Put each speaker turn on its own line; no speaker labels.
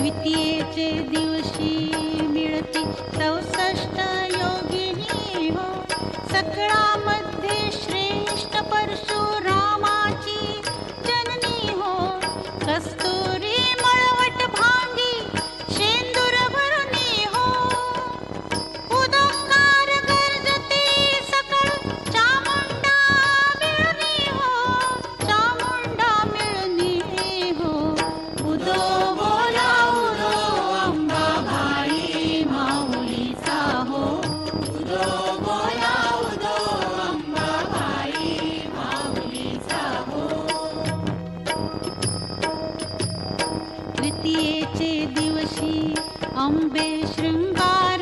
द्वितीयेचे दिवशी मिळती 64 योगिनी हो. सकळामध्ये श्रेष्ठ परशुरामाची जननी हो. कस्तुरी मळवट भांगी शेंदूर भरणी हो. उदोंकार गर्जती सकळ चामुंडा मिळणी हो. चामुंडा मिळणी हो. उदो बोला उदो अंबाबाई माऊलीचा हो. उदो बोला उदो अंबाबाई माऊलीचा हो. तृतीयेचे दिवशी अंबे शृंगार